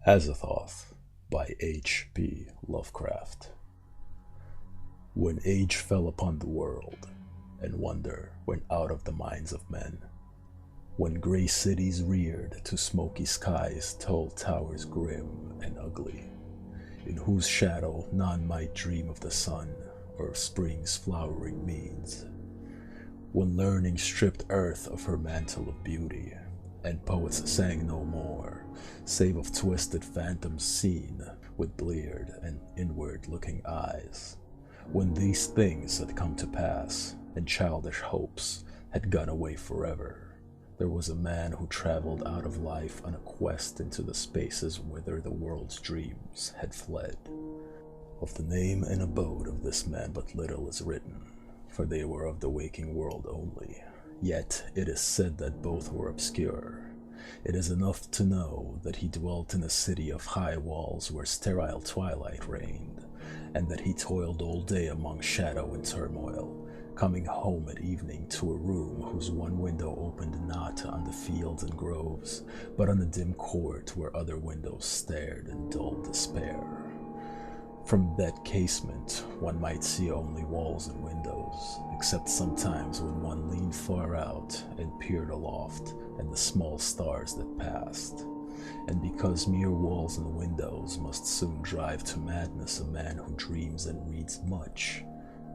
Azathoth by H.P. Lovecraft. When age fell upon the world, and wonder went out of the minds of men, when gray cities reared to smoky skies tall towers grim and ugly, in whose shadow none might dream of the sun or of spring's flowering meads, when learning stripped earth of her mantle of beauty, and poets sang no more, save of twisted phantoms seen with bleared and inward-looking eyes. When these things had come to pass, and childish hopes had gone away forever, there was a man who traveled out of life on a quest into the spaces whither the world's dreams had fled. Of the name and abode of this man but little is written, for they were of the waking world only. Yet it is said that both were obscure. It is enough to know that he dwelt in a city of high walls where sterile twilight reigned, and that he toiled all day among shadow and turmoil, coming home at evening to a room whose one window opened not on the fields and groves, but on a dim court where other windows stared in dull despair. From that casement one might see only walls and windows, except sometimes when one leaned far out and peered aloft at the small stars that passed. And because mere walls and windows must soon drive to madness a man who dreams and reads much,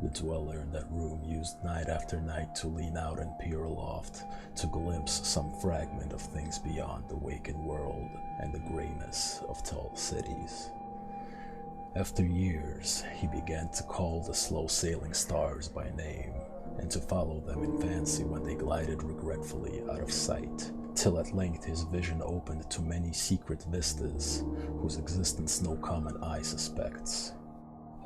the dweller in that room used night after night to lean out and peer aloft, to glimpse some fragment of things beyond the waking world and the grayness of tall cities. After years, he began to call the slow-sailing stars by name, and to follow them in fancy when they glided regretfully out of sight, till at length his vision opened to many secret vistas, whose existence no common eye suspects.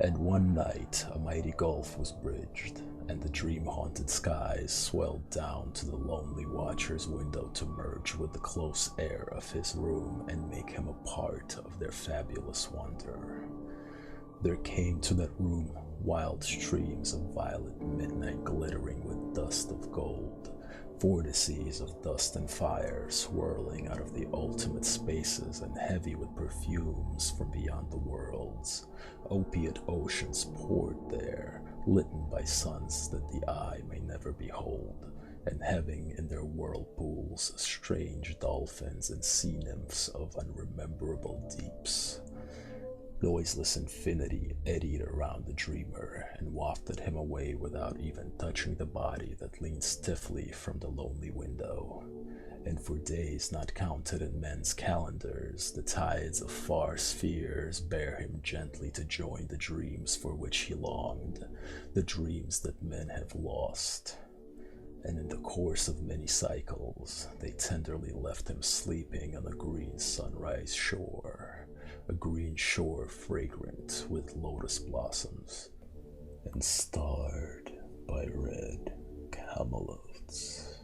And one night a mighty gulf was bridged, and the dream-haunted skies swelled down to the lonely watcher's window to merge with the close air of his room and make him a part of their fabulous wonder. There came to that room wild streams of violet midnight glittering with dust of gold, vortices of dust and fire swirling out of the ultimate spaces and heavy with perfumes from beyond the worlds. Opiate oceans poured there, litten by suns that the eye may never behold, and having in their whirlpools strange dolphins and sea nymphs of unrememberable deeps. Noiseless infinity eddied around the dreamer and wafted him away without even touching the body that leaned stiffly from the lonely window. And for days not counted in men's calendars, the tides of far spheres bear him gently to join the dreams for which he longed, the dreams that men have lost. And in the course of many cycles, they tenderly left him sleeping on a green sunrise shore, a green shore fragrant with lotus blossoms and starred by red camelots.